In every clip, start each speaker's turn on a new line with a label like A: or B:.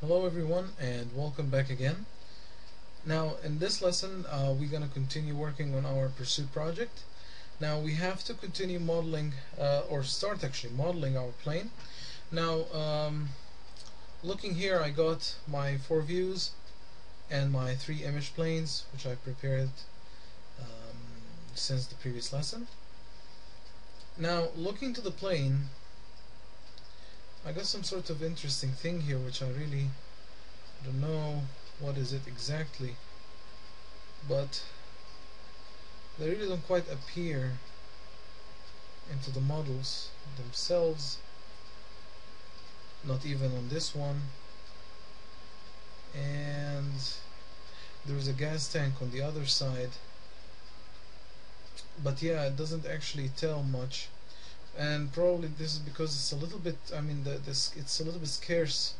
A: Hello everyone and welcome back again. Now in this lesson we're going to continue working on our pursuit project. Now we have to continue modeling or start actually modeling our plane. Now looking here, I got my 4 views and my 3 image planes which I prepared since the previous lesson. Now looking to the plane, I got some sort of interesting thing here which I really don't know what is it exactly, but they really don't quite appear into the models themselves, not even on this one. And there's a gas tank on the other side, but yeah, it doesn't actually tell much, and probably this is because it's a little bit, it's a little bit scarce.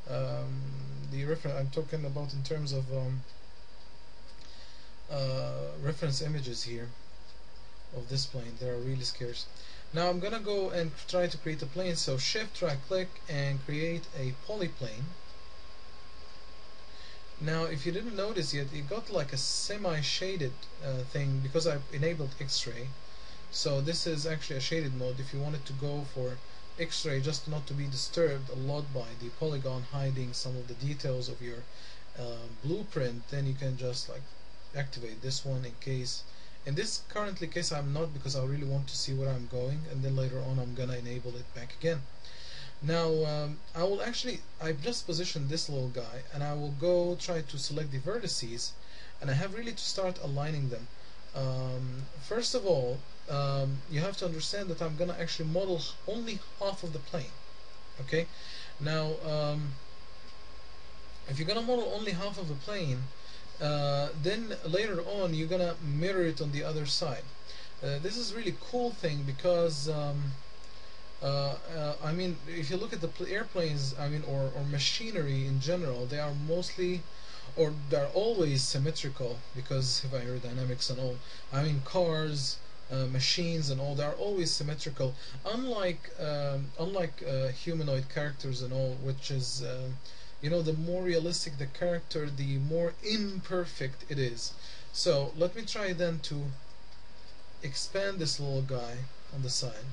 A: The reference I'm talking about in terms of reference images here of this plane, they are really scarce. Now I'm gonna go and try to create a plane, so shift right click and create a polyplane. Now if you didn't notice yet, it got like a semi-shaded thing because I've enabled X-ray. So this is actually a shaded mode. If you wanted to go for X-ray just not to be disturbed a lot by the polygon hiding some of the details of your blueprint, then you can just like activate this one in case. In this currently case I'm not, because I really want to see where I'm going, and then later on I'm gonna enable it back again. Now I've just positioned this little guy, and I will go try to select the vertices, and I have really to start aligning them. First of all, you have to understand that I'm gonna actually model only half of the plane. Okay, now if you're gonna model only half of the plane, then later on you're gonna mirror it on the other side. This is really cool thing because if you look at the airplanes, or machinery in general, they are mostly, or they're always symmetrical because of aerodynamics and all. Cars, machines and all, they are always symmetrical, unlike humanoid characters and all, which is the more realistic the character, the more imperfect it is. So let me try then to expand this little guy on the side.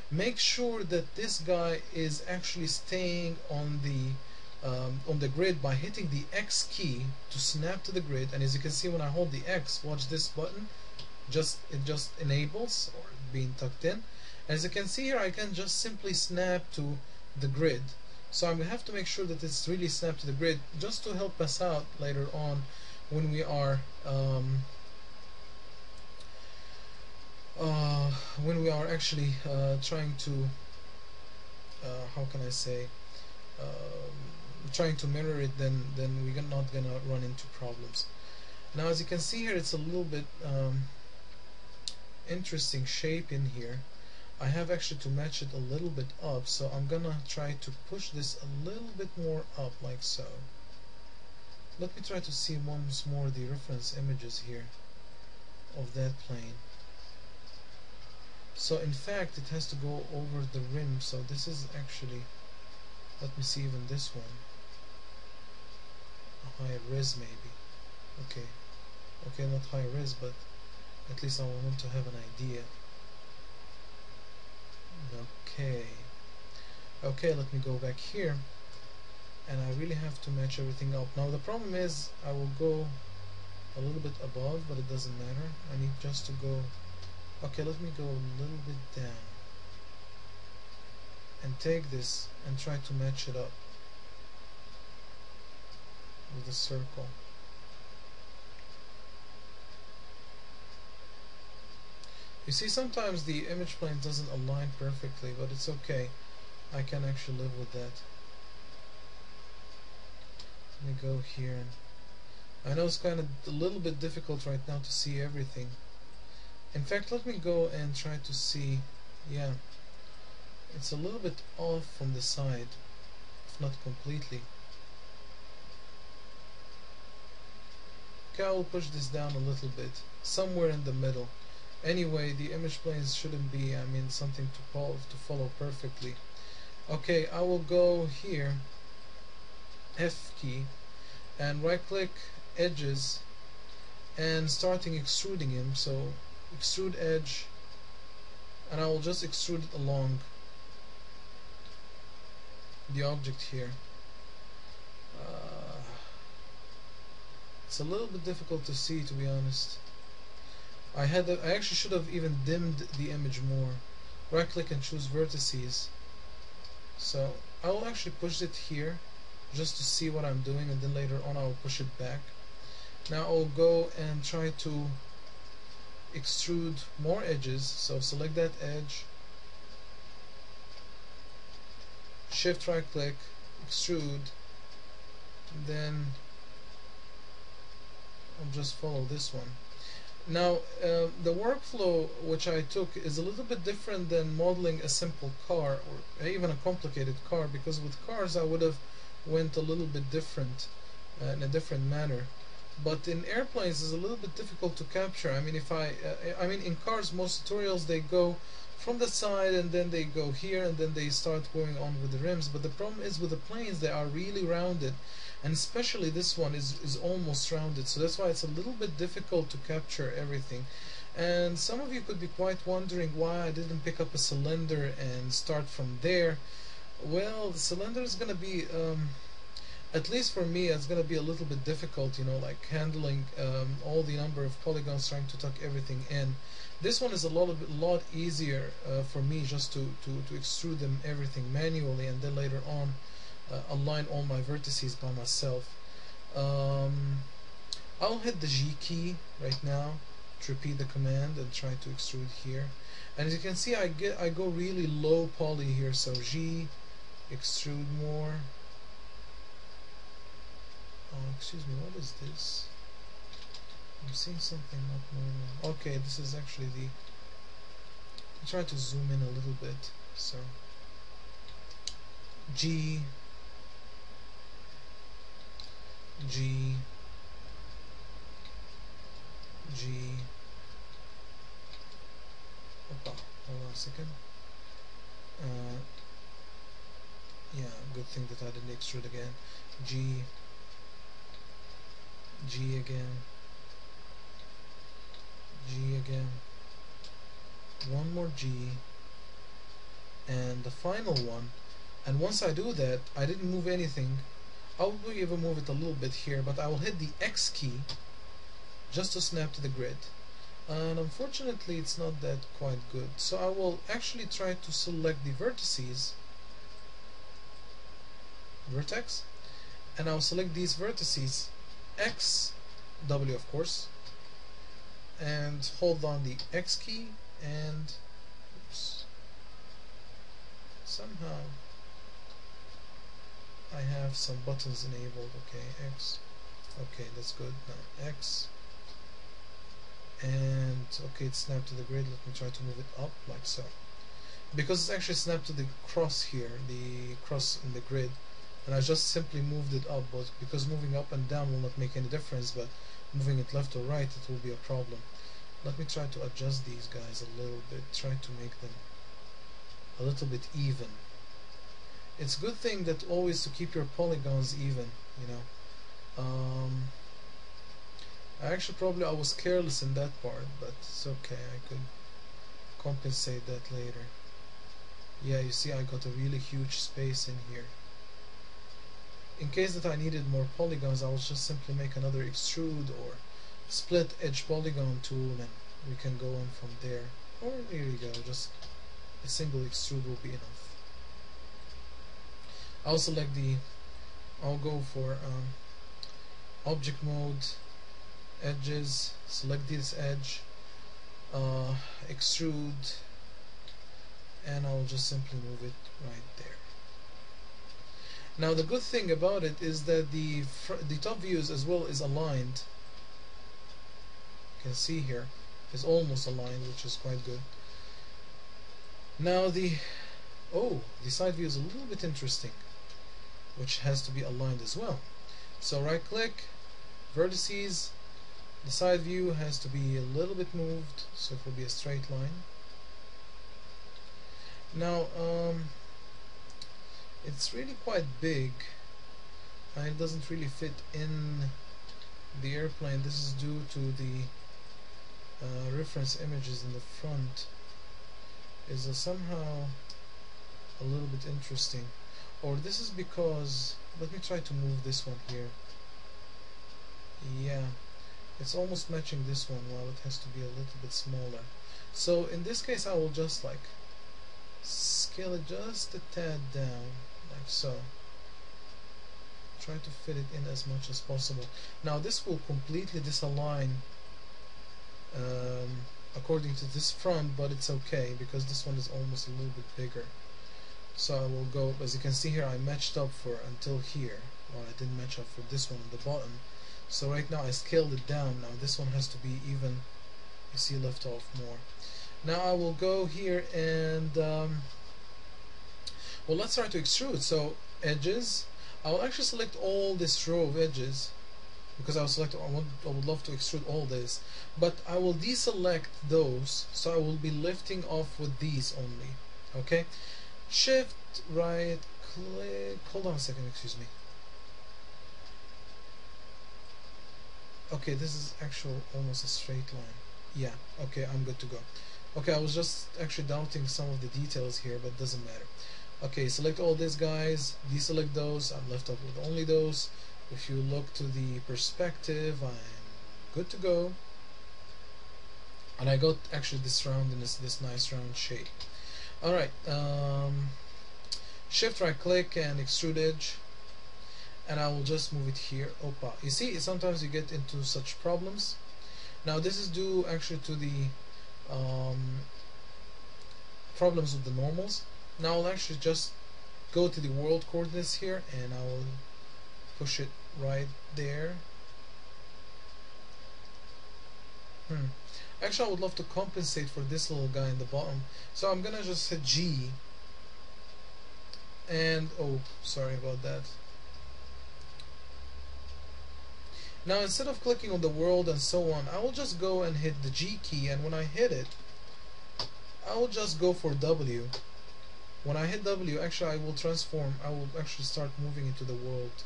A: Make sure that this guy is actually staying on the grid by hitting the X key to snap to the grid. And as you can see, when I hold the X, watch this button, it just enables, or being tucked in. As you can see here, I can just simply snap to the grid. So I'm gonna have to make sure that it's really snapped to the grid, just to help us out later on when we are actually trying to how can I say, trying to mirror it. Then we're not gonna run into problems. Now as you can see here, it's a little bit interesting shape in here. I have actually to match it a little bit up, so I'm gonna try to push this a little bit more up, like so. Let me try to see once more the reference images here of that plane. So in fact it has to go over the rim, so this is actually, let me see, even this one, a high res maybe. Okay, not high res, but at least I want to have an idea. Okay, let me go back here, and I really have to match everything up. Now the problem is I will go a little bit above, but it doesn't matter. I need just to go, okay, let me go a little bit down and take this and try to match it up with the circle. You see, sometimes the image plane doesn't align perfectly, but it's okay. I can actually live with that. Let me go here. I know it's kind of a little bit difficult right now to see everything. In fact, let me go and try to see. Yeah, it's a little bit off from the side, if not completely. Okay, I'll push this down a little bit, somewhere in the middle. Anyway, the image planes shouldn't be, something to follow perfectly. Okay, I will go here F key and right click edges and starting extruding him. So extrude edge, and I will just extrude it along the object here. It's a little bit difficult to see, to be honest. I actually should have even dimmed the image more. Right click and choose vertices. So I will actually push it here just to see what I'm doing, and then later on I will push it back. Now I'll go and try to extrude more edges. So select that edge, shift right click, extrude, then I'll just follow this one. Now the workflow which I took is a little bit different than modeling a simple car or even a complicated car, because with cars I would have went a little bit different in a different manner. But in airplanes it's a little bit difficult to capture. I mean, in cars most tutorials they go from the side and then they go here and then they start going on with the rims. But the problem is with the planes, they are really rounded, and especially this one is almost rounded, so that's why it's a little bit difficult to capture everything. And some of you could be quite wondering why I didn't pick up a cylinder and start from there. Well, the cylinder is going to be at least for me, it's going to be a little bit difficult, you know, like handling all the number of polygons, trying to tuck everything in. This one is a lot easier for me, just to extrude them everything manually, and then later on align all my vertices by myself. I'll hit the G key right now to repeat the command and try to extrude here. And as you can see, I go really low poly here, so G, extrude more. Oh, excuse me, what is this? I'm seeing something not normal. Okay, this is actually the... I'll try to zoom in a little bit. So G, G, G. Opa, hold on a second. Yeah, good thing that I didn't extrude again. G, G again, G again, one more G, and the final one. And once I do that, I didn't move anything. I'll even move it a little bit here, but I will hit the X key just to snap to the grid. And unfortunately it's not that quite good, so I will actually try to select the vertices, vertex, and I'll select these vertices, X, W of course, and hold on the X key, and oops, somehow I have some buttons enabled. Okay, X, okay, that's good. Now X, and okay, it's snapped to the grid. Let me try to move it up like so, because it's actually snapped to the cross here, the cross in the grid, and I just simply moved it up. But because moving up and down will not make any difference, but moving it left or right, it will be a problem. Let me try to adjust these guys a little bit, try to make them a little bit even. It's a good thing that always to keep your polygons even, you know. I was careless in that part, but it's okay, I could compensate that later. Yeah, you see I got a really huge space in here. In case that I needed more polygons, I will just simply make another extrude or split edge polygon tool, and we can go on from there. Or here we go, just a single extrude will be enough. I'll go for object mode, edges, select this edge, extrude, and I'll just simply move it right there. Now the good thing about it is that the top views as well is aligned. You can see here is almost aligned, which is quite good. Now the side view is a little bit interesting, which has to be aligned as well. So right click, vertices, the side view has to be a little bit moved, so it will be a straight line. Now it's really quite big. and it doesn't really fit in the airplane. This is due to the reference images in the front is somehow a little bit interesting. Or this is because, let me try to move this one here. Yeah, it's almost matching this one while it has to be a little bit smaller. So in this case I will just like scale it just a tad down, like so. Try to fit it in as much as possible. Now this will completely disalign according to this front, but it's okay because this one is almost a little bit bigger. So I will go, as you can see here, I matched up for until here, while I didn't match up for this one on the bottom. So right now I scaled it down. Now this one has to be even, you see, left off more. Now I will go here and well, let's start to extrude. So edges, I will actually select all this row of edges because I would love to extrude all this, but I will deselect those, so I will be lifting off with these only. Okay, shift right click, hold on a second, excuse me. Okay, this is actual almost a straight line. Yeah, okay, I'm good to go. Okay, I was just actually doubting some of the details here, but doesn't matter. Okay, select all these guys, deselect those, I'm left up with only those. If you look to the perspective, I'm good to go. And I got actually this round in this nice round shape. Alright, shift right click and extrude edge, and I will just move it here. Opa. You see, sometimes you get into such problems. Now this is due actually to the problems with the normals. Now I'll actually just go to the world coordinates here and I will push it right there. Actually I would love to compensate for this little guy in the bottom, so I'm gonna just hit G and oh, sorry about that. Now instead of clicking on the world and so on, I will just go and hit the G key, and when I hit it I will just go for W. When I hit W, actually I will transform, I will actually start moving into the world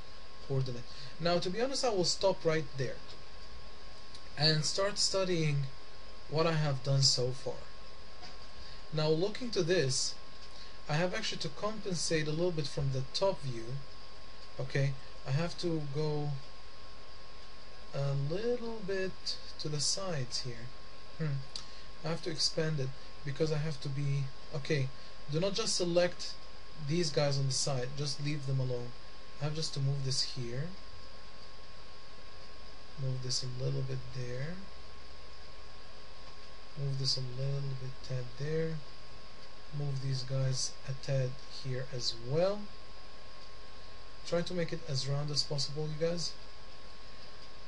A: coordinate. Now to be honest, I will stop right there and start studying what I have done so far. Now looking to this, I have actually to compensate a little bit from the top view. Okay, I have to go a little bit to the sides here. I have to expand it because I have to be, okay, do not just select these guys on the side, just leave them alone. I have just to move this here, move this a little bit there, move this a little bit tad there, move these guys a tad here as well. Try to make it as round as possible, you guys.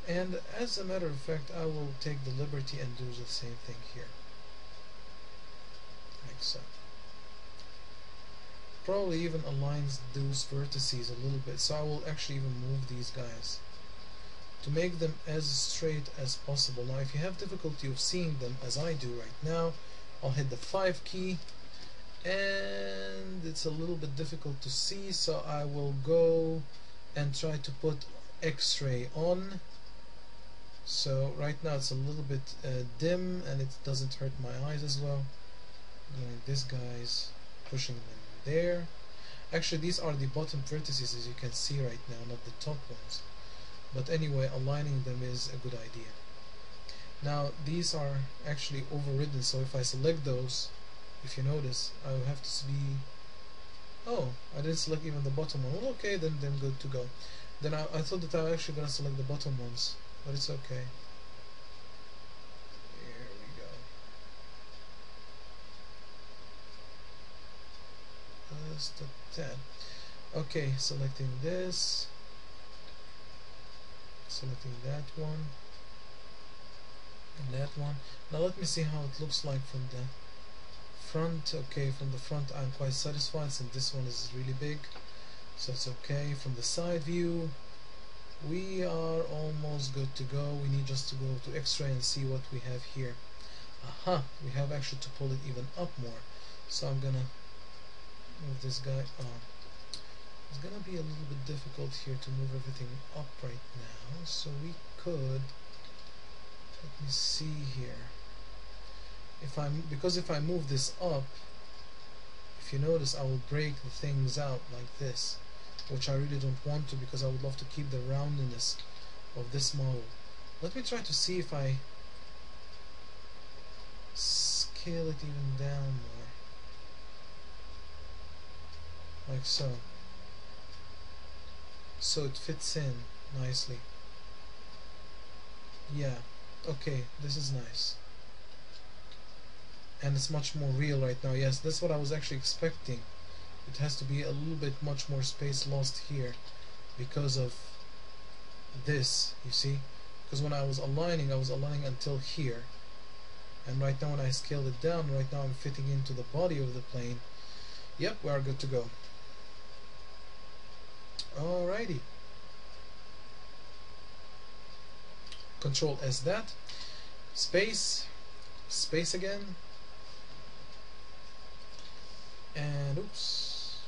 A: And as a matter of fact, I will take the liberty and do the same thing here, like so. Probably even aligns those vertices a little bit, so I will actually even move these guys to make them as straight as possible. Now if you have difficulty of seeing them as I do right now, I'll hit the 5 key and it's a little bit difficult to see, so I will go and try to put X-ray on. So right now it's a little bit dim and it doesn't hurt my eyes as well. Doing this guys, pushing them there. Actually these are the bottom vertices, as you can see right now, not the top ones, but anyway, aligning them is a good idea. Now these are actually overridden, so if I select those, if you notice, I will have to be, oh, I didn't select even the bottom one. Well, okay, then good to go. Then I thought that I was actually gonna select the bottom ones, but it's okay. Here we go. Just a tad. Okay, selecting this, selecting that one, and that one. Now let me see how it looks like from the front. Okay, from the front I'm quite satisfied since this one is really big, so it's okay. From the side view we are almost good to go. We need just to go to X-ray and see what we have here. Aha, we have actually to pull it even up more, so I'm gonna move this guy on. It's gonna be a little bit difficult here to move everything up right now, so we could, let me see here, because if I move this up, if you notice, I will break the things out like this, which I really don't want to, because I would love to keep the roundness of this model. Let me try to see if I scale it even down more, like so, so it fits in nicely. Yeah, okay, this is nice, and it's much more real right now. Yes, that's what I was actually expecting. It has to be a little bit much more space lost here because of this, you see, because when I was aligning until here, and right now when I scaled it down, right now I'm fitting into the body of the plane. Yep, we are good to go. Alrighty, Control S that, space again, and oops,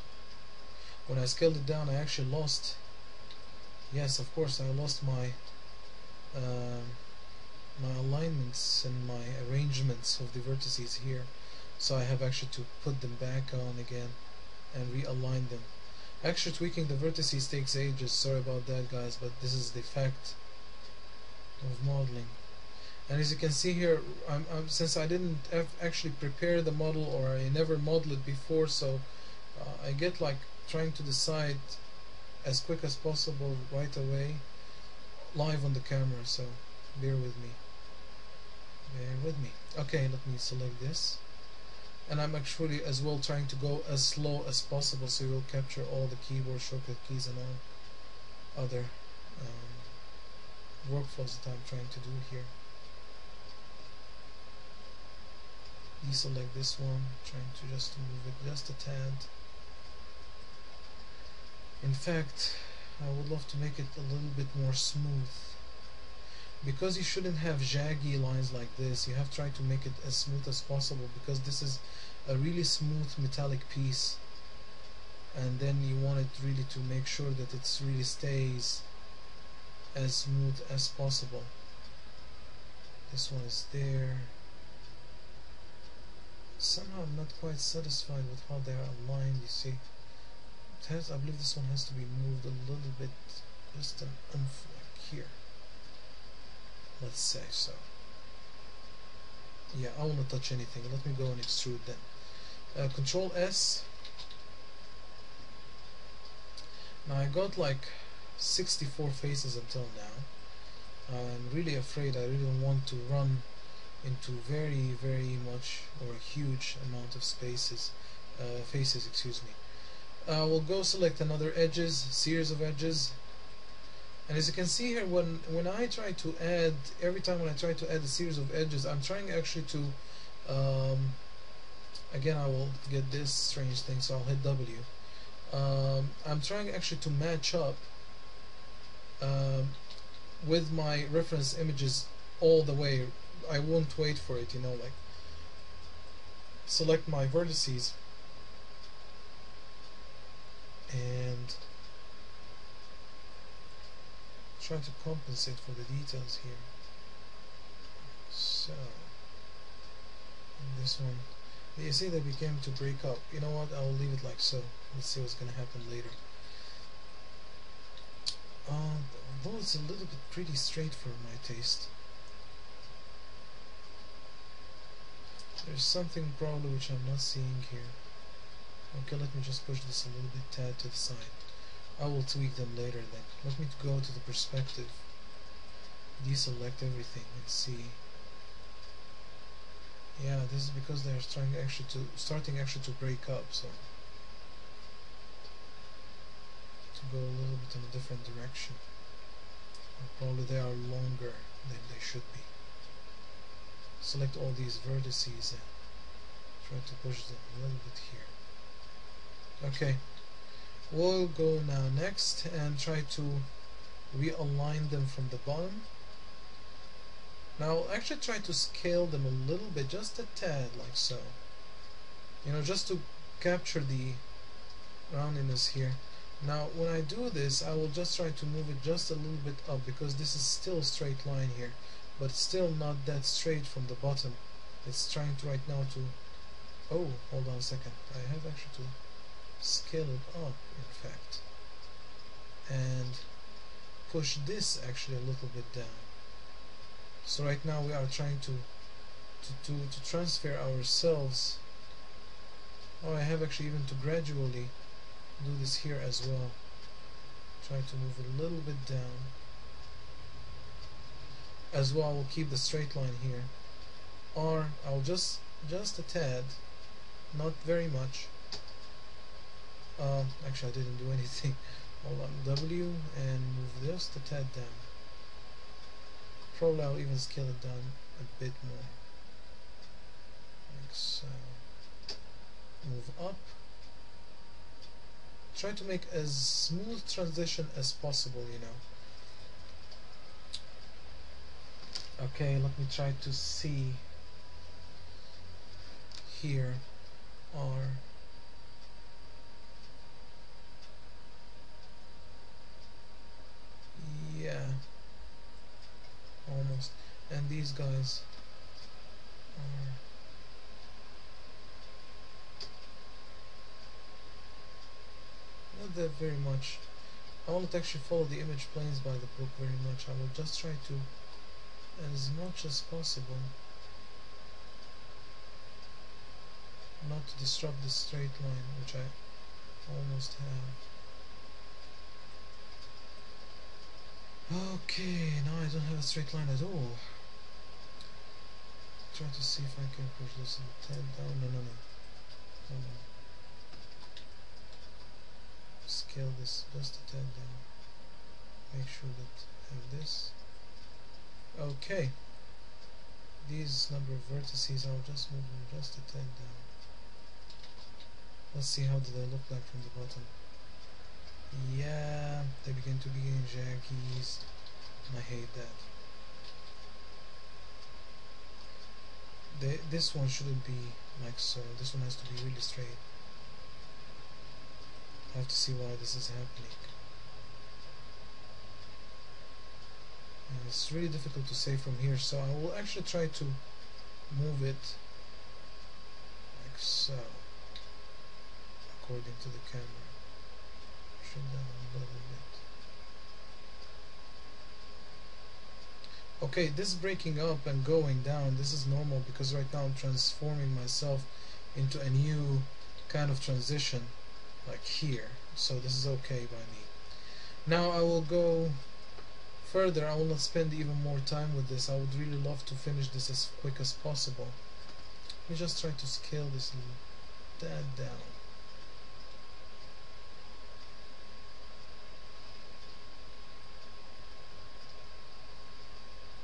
A: when I scaled it down I actually lost, yes, of course I lost my my alignments and my arrangements of the vertices here, so I have actually to put them back on again and realign them. Actually tweaking the vertices takes ages, sorry about that guys, but this is the fact of modeling. And as you can see here, since I didn't actually prepare the model, or I never modeled it before, so I get like trying to decide as quick as possible right away live on the camera, so bear with me. Okay, let me select this, and I'm actually as well trying to go as slow as possible so you'll capture all the keyboard shortcut keys and all other workflows that I'm trying to do here. Deselect this one, trying to just move it just a tad. In fact, I would love to make it a little bit more smooth, because you shouldn't have jaggy lines like this. You have tried to make it as smooth as possible, because this is a really smooth metallic piece, and then you want it really to make sure that it really stays as smooth as possible. This one is there. Somehow I'm not quite satisfied with how they are aligned, you see. I believe this one has to be moved a little bit, just an oomph like here, let's say so. Yeah, I won't touch anything. Let me go and extrude then. Control S. Now I got like 64 faces until now. I'm really afraid, I really don't want to run into very much or a huge amount of faces, excuse me. We'll go select another series of edges, and as you can see here, when I try to add, every time when I try to add a series of edges, I'm trying actually to again, I will get this strange thing, so I'll hit W. I'm trying actually to match up with my reference images all the way. I won't wait for it, you know, like select my vertices and try to compensate for the details here. So, and this one, you see they began to break up. You know what, I'll leave it like so. Let's see what's going to happen later. Although it's a little bit pretty straight for my taste, there's something probably which I'm not seeing here. Okay, let me just push this a little bit tad to the side. I will tweak them later then. Let me go to the perspective, deselect everything and see. Yeah, this is because they're starting actually to break up, so to go a little bit in a different direction. Probably they are longer than they should be. Select all these vertices and try to push them a little bit here. Okay, we'll go now next and try to realign them from the bottom. Now I'll actually try to scale them a little bit, just a tad, like so. You know, just to capture the roundiness here. Now when I do this, I will just try to move it just a little bit up, because this is still a straight line here, but still not that straight from the bottom. It's trying to right now to... Oh, hold on a second. I have actually to scale it up, in fact, and push this actually a little bit down. So right now we are trying to transfer ourselves. Oh, I have actually even to gradually do this here as well. Try to move it a little bit down. As well, we'll keep the straight line here. Or I'll just a tad, not very much. Actually, I didn't do anything. Hold on, W, and move just a tad down. Probably I'll even scale it down a bit more. Like so. Move up. Try to make as smooth transition as possible, you know. Okay, let me try to see here. R. Yeah, almost. And these guys are not that very much. I won't actually follow the image planes by the book very much. I will just try to, as much as possible, not to disrupt the straight line, which I almost have. Okay, now I don't have a straight line at all. Try to see if I can push this a tad down. No. Hold on. Scale this just a tad down. Make sure that I have this. Okay. These number of vertices, I'll just move them just a tad down. Let's see how do they look like from the bottom. Yeah, they begin to be jaggies, and I hate that. This one shouldn't be like so. This one has to be really straight. I have to see why this is happening. And it's really difficult to say from here, so I will actually try to move it like so, according to the camera. Push it down a little bit. Okay, this breaking up and going down, this is normal because right now I'm transforming myself into a new kind of transition, like here. So this is okay by me. Now I will go further. I will not spend even more time with this. I would really love to finish this as quick as possible. Let me just try to scale this a tad down.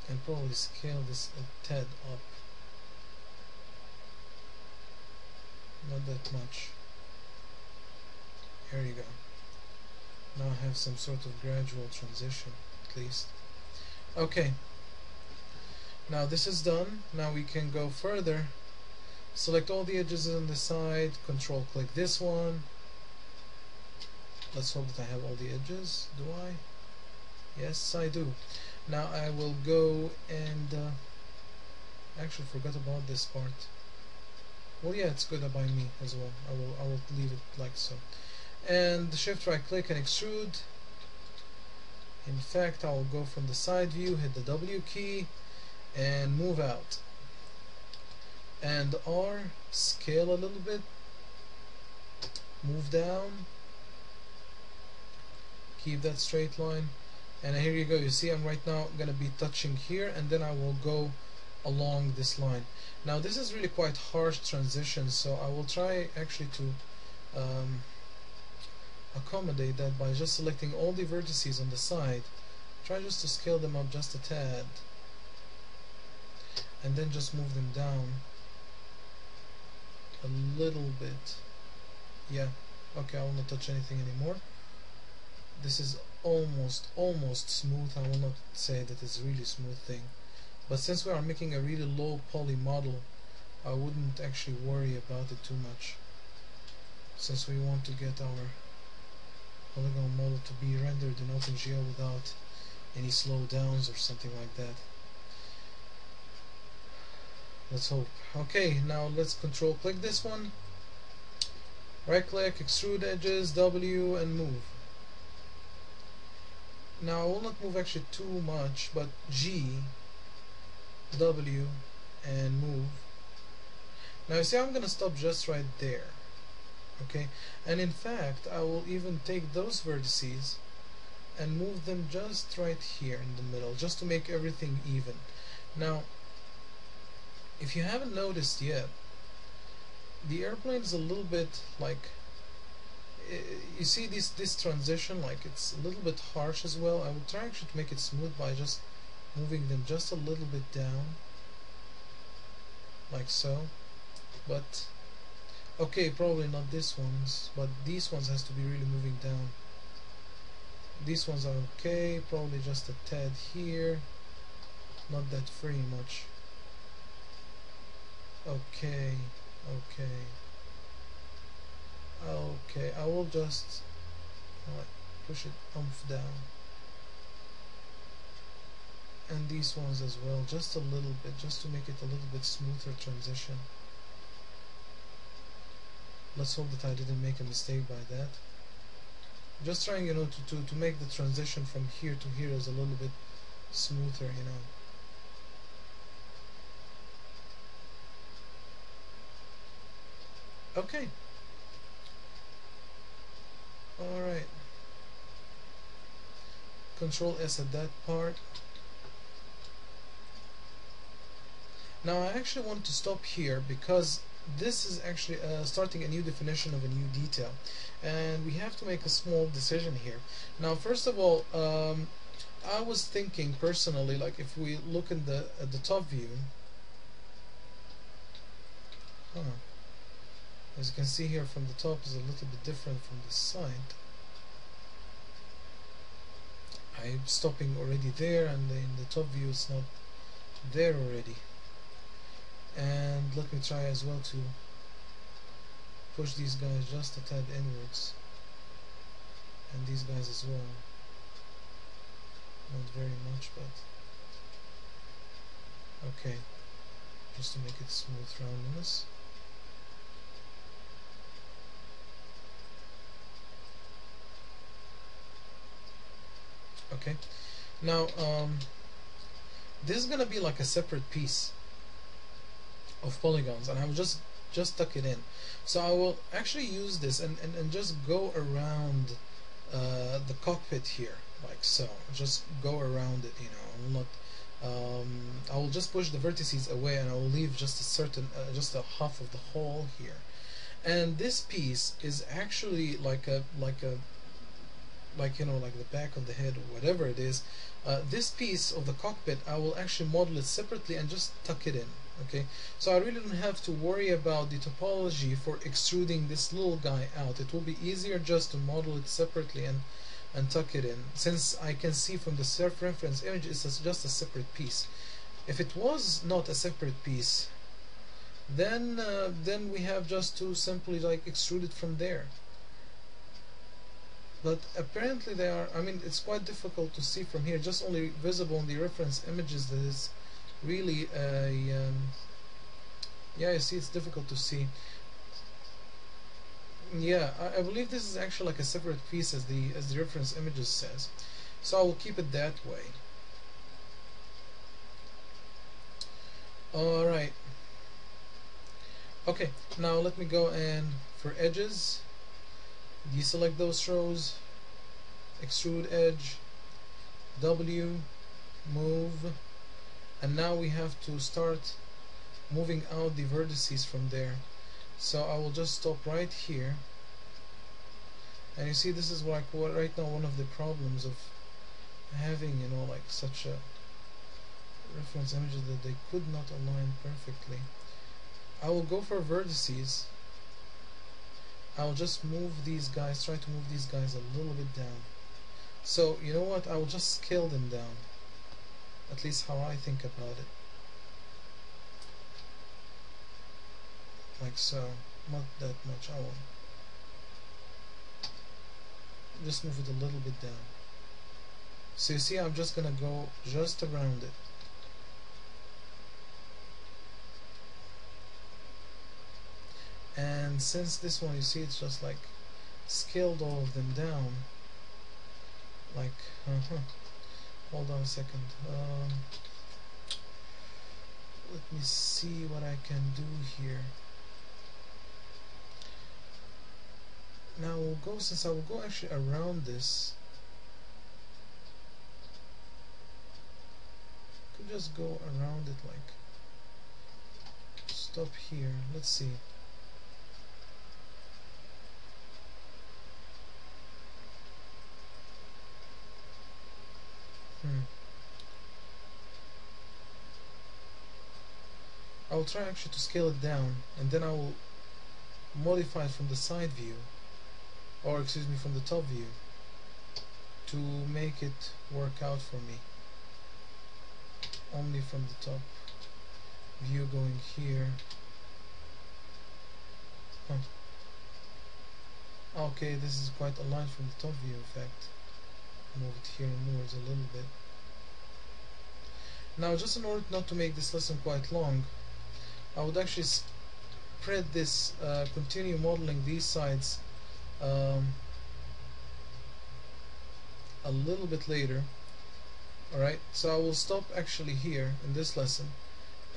A: And probably scale this a tad up. Not that much. Here you go. Now I have some sort of gradual transition, at least. Okay. Now this is done. Now we can go further. Select all the edges on the side. Control click this one. Let's hope that I have all the edges. Do I? Yes, I do. Now I will go and actually forgot about this part. Well, yeah, it's good by me as well. I will leave it like so. And shift right click and extrude. In fact, I will go from the side view, hit the W key, and move out. And R, scale a little bit, move down, keep that straight line. And here you go. You see I'm right now going to be touching here, and then I will go along this line. Now this is really quite harsh transition, so I will try actually to accommodate that by just selecting all the vertices on the side. Try just to scale them up just a tad, and then just move them down a little bit. Yeah, okay, I will not touch anything anymore. This is almost smooth. I will not say that it's really smooth thing, but since we are making a really low poly model, I wouldn't actually worry about it too much, since we want to get our polygon model to be rendered in OpenGL without any slowdowns or something like that. Let's hope. Okay, now let's control click this one. Right click, extrude edges, W, and move. Now I will not move actually too much, but G, W, and move. Now you see I'm gonna stop just right there. Okay, and in fact I will even take those vertices and move them just right here in the middle, just to make everything even. Now if you haven't noticed yet, the airplane is a little bit like, you see this transition, like it's a little bit harsh as well. I will try actually to make it smooth by just moving them just a little bit down, like so. But okay, probably not these ones, but these ones has to be really moving down. These ones are okay, probably just a tad here, not that very much. Okay, I will just push it down, and these ones as well, just a little bit, just to make it a little bit smoother transition. Let's hope that I didn't make a mistake by that. Just trying, you know, to make the transition from here to here is a little bit smoother, you know. Okay. Alright. Control S at that part. Now I actually want to stop here because this is actually starting a new definition of a new detail, and we have to make a small decision here. Now first of all, I was thinking personally, like if we look at the top view, as you can see here from the top is a little bit different from the side. I'm stopping already there, and in the top view it's not there already. And let me try as well to push these guys just a tad inwards, and these guys as well, not very much, but okay, just to make it smooth roundness. Okay, now this is gonna be like a separate piece of polygons, and I will just tuck it in. So I will actually use this and just go around the cockpit here, like so. Just go around it, you know. I will not. I will just push the vertices away, and I will leave just a certain, just a half of the hole here. And this piece is actually like you know, like the back of the head or whatever it is. This piece of the cockpit, I will actually model it separately and just tuck it in. Okay, so I really don't have to worry about the topology for extruding this little guy out. It will be easier just to model it separately and tuck it in, since I can see from the self-reference image it's just a separate piece. If it was not a separate piece, then we have just to simply like extrude it from there. But apparently they are, I mean, it's quite difficult to see from here, just only visible in the reference images. That is really yeah, you see, it's difficult to see. Yeah, I believe this is actually like a separate piece as the reference images says, so I will keep it that way. Alright, okay, now let me go and for edges, deselect those rows, extrude edge, W, move, and now we have to start moving out the vertices from there. So I will just stop right here, and you see this is like right now one of the problems of having, you know, like such a reference images that they could not align perfectly. I will go for vertices. I'll just move these guys, try to move these guys a little bit down. So you know what, I will just scale them down, at least how I think about it, like so, not that much. I will just move it a little bit down. So you see, I'm just gonna go just around it. And since this one, you see, it's just like scaled all of them down. Like, hold on a second. Let me see what I can do here. Now we'll go, since I will go actually around this, could just go around it, like stop here. Let's see. I will try actually to scale it down, and then I will modify it from the side view, or excuse me, from the top view, to make it work out for me. Only from the top view going here. Okay, this is quite aligned from the top view, in fact. Move it here inwards a little bit. Now, just in order not to make this lesson quite long, I would actually spread this, continue modeling these sides a little bit later. Alright, so I will stop actually here in this lesson,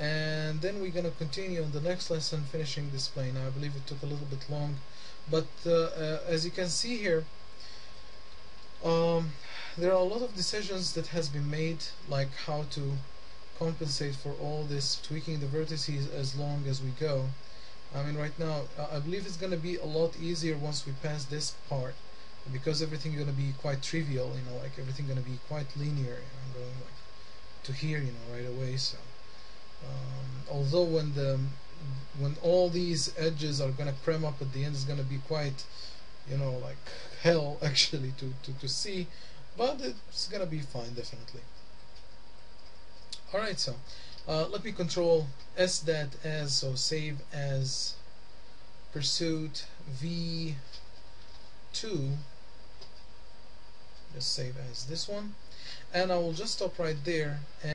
A: and then we're going to continue in the next lesson finishing this plane. I believe it took a little bit long, but as you can see here, there are a lot of decisions that has been made, like how to compensate for all this, tweaking the vertices as long as we go. I mean, right now I believe it's going to be a lot easier once we pass this part, because everything is going to be quite trivial, you know, like everything going to be quite linear. I'm going like to here, you know, right away. So although when all these edges are going to cram up at the end, it's going to be quite, you know, like hell actually to see, but it's going to be fine, definitely. Alright, so let me control SDAT as, so save as pursuit V2, just save as this one, and I will just stop right there. And